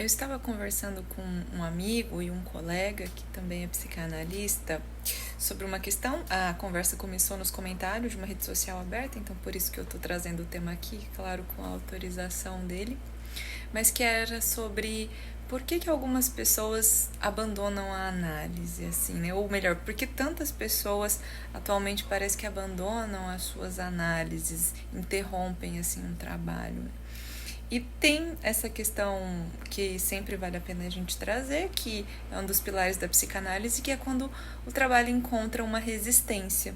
Eu estava conversando com um amigo e um colega, que também é psicanalista, sobre uma questão. A conversa começou nos comentários de uma rede social aberta, então por isso que eu estou trazendo o tema aqui, claro, com a autorização dele, mas que era sobre por que algumas pessoas abandonam a análise, assim, né? Ou melhor, por que tantas pessoas atualmente parece que abandonam as suas análises, interrompem, assim, um trabalho. E tem essa questão que sempre vale a pena a gente trazer, que é um dos pilares da psicanálise, que é quando o trabalho encontra uma resistência.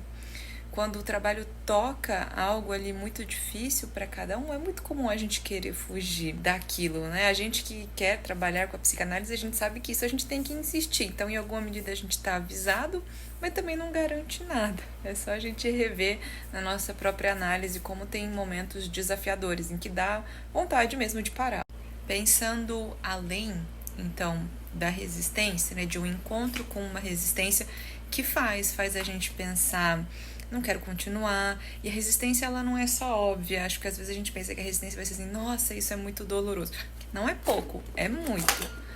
Quando o trabalho toca algo ali muito difícil para cada um, é muito comum a gente querer fugir daquilo, né? A gente que quer trabalhar com a psicanálise, a gente sabe que isso a gente tem que insistir. Então, em alguma medida, a gente está avisado, mas também não garante nada. É só a gente rever na nossa própria análise como tem momentos desafiadores, em que dá vontade mesmo de parar. Pensando além, então, da resistência, né, de um encontro com uma resistência que faz a gente pensar, não quero continuar. E a resistência, ela não é só óbvia. Acho que às vezes a gente pensa que a resistência vai ser assim, nossa, isso é muito doloroso. Não é pouco, é muito.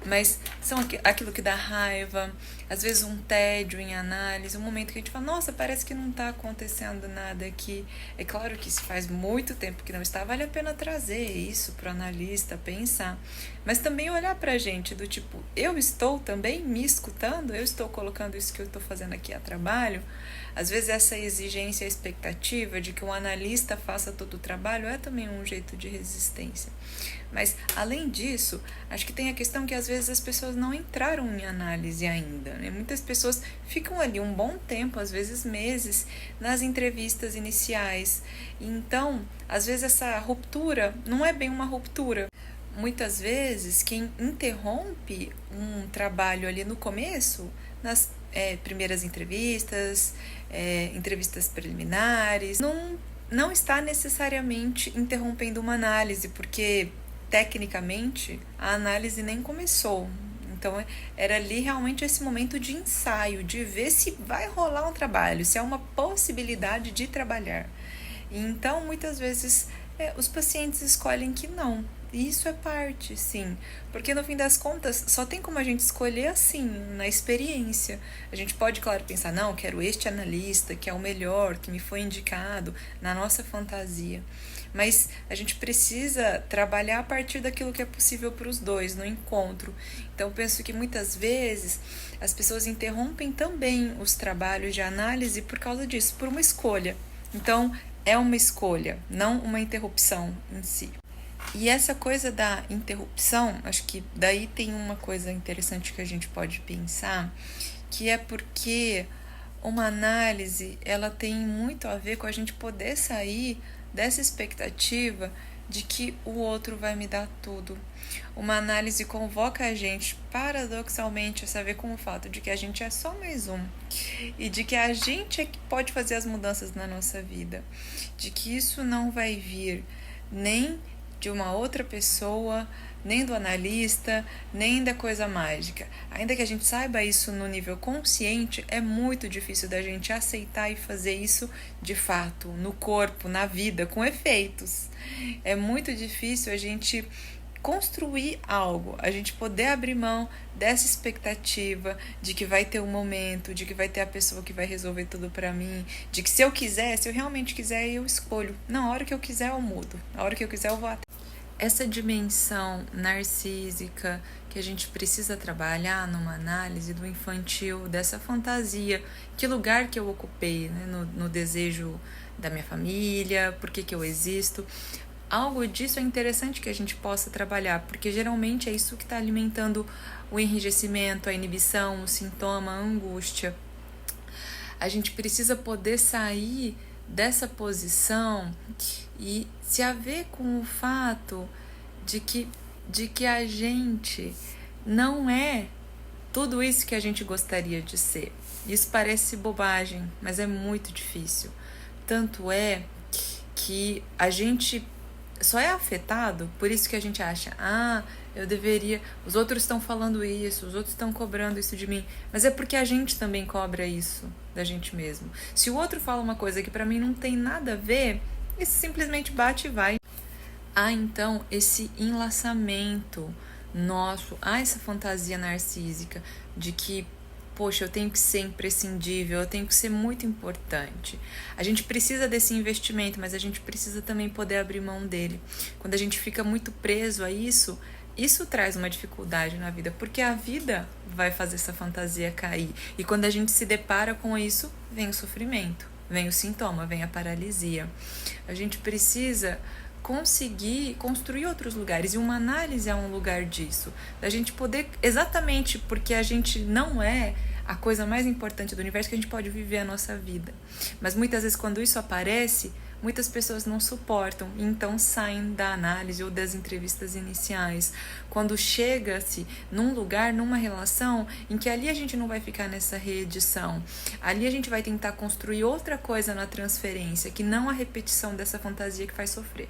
Mas são aquilo que dá raiva, às vezes um tédio em análise, um momento que a gente fala, nossa, parece que não está acontecendo nada aqui. É claro que se faz muito tempo que não está, vale a pena trazer isso para o analista, pensar. Mas também olhar para a gente do tipo, eu estou também me escutando, eu estou colocando isso que eu estou fazendo aqui a trabalho. Às vezes essa exigência, a expectativa de que um analista faça todo o trabalho é também um jeito de resistência. Mas, além disso, acho que tem a questão que às vezes as pessoas não entraram em análise ainda, né? Muitas pessoas ficam ali um bom tempo, às vezes meses, nas entrevistas iniciais. Então, às vezes essa ruptura não é bem uma ruptura. Muitas vezes, quem interrompe um trabalho ali no começo, nas primeiras entrevistas, entrevistas preliminares, não está necessariamente interrompendo uma análise, porque tecnicamente a análise nem começou. Então era ali realmente esse momento de ensaio, de ver se vai rolar um trabalho, se é uma possibilidade de trabalhar. E então muitas vezes os pacientes escolhem que não. E isso é parte, sim. Porque no fim das contas, só tem como a gente escolher assim, na experiência. A gente pode, claro, pensar, não, quero este analista, que é o melhor, que me foi indicado, na nossa fantasia. Mas a gente precisa trabalhar a partir daquilo que é possível para os dois, no encontro. Então, eu penso que muitas vezes as pessoas interrompem também os trabalhos de análise por causa disso, por uma escolha. Então, é uma escolha, não uma interrupção em si. E essa coisa da interrupção, acho que daí tem uma coisa interessante que a gente pode pensar, que é porque uma análise, ela tem muito a ver com a gente poder sair dessa expectativa de que o outro vai me dar tudo. Uma análise convoca a gente, paradoxalmente, a saber com o fato de que a gente é só mais um e de que a gente é que pode fazer as mudanças na nossa vida, de que isso não vai vir nem de uma outra pessoa, nem do analista, nem da coisa mágica. Ainda que a gente saiba isso no nível consciente, é muito difícil da gente aceitar e fazer isso de fato, no corpo, na vida, com efeitos. É muito difícil a gente construir algo, a gente poder abrir mão dessa expectativa de que vai ter um momento, de que vai ter a pessoa que vai resolver tudo pra mim, de que se eu quiser, se eu realmente quiser, eu escolho. Na hora que eu quiser, eu mudo. Na hora que eu quiser, eu vou até. Essa dimensão narcísica que a gente precisa trabalhar numa análise do infantil, dessa fantasia, que lugar que eu ocupei, né, no desejo da minha família, por que eu existo. Algo disso é interessante que a gente possa trabalhar, porque geralmente é isso que está alimentando o enrijecimento, a inibição, o sintoma, a angústia. A gente precisa poder sair dessa posição e se haver com o fato de que a gente não é tudo isso que a gente gostaria de ser. Isso parece bobagem, mas é muito difícil. Tanto é que a gente só é afetado, por isso que a gente acha, eu deveria, os outros estão falando isso, os outros estão cobrando isso de mim, mas é porque a gente também cobra isso da gente mesmo. Se o outro fala uma coisa que pra mim não tem nada a ver, isso simplesmente bate e vai. Há então esse enlaçamento há essa fantasia narcísica de que, poxa, eu tenho que ser imprescindível, eu tenho que ser muito importante. A gente precisa desse investimento, mas a gente precisa também poder abrir mão dele. Quando a gente fica muito preso a isso, isso traz uma dificuldade na vida, porque a vida vai fazer essa fantasia cair. E quando a gente se depara com isso, vem o sofrimento, vem o sintoma, vem a paralisia. A gente precisa conseguir construir outros lugares, e uma análise é um lugar disso, da gente poder, exatamente porque a gente não é a coisa mais importante do universo, que a gente pode viver a nossa vida, mas muitas vezes quando isso aparece, muitas pessoas não suportam e então saem da análise ou das entrevistas iniciais, quando chega-se num lugar, numa relação em que ali a gente não vai ficar nessa reedição, ali a gente vai tentar construir outra coisa na transferência, que não a repetição dessa fantasia que faz sofrer.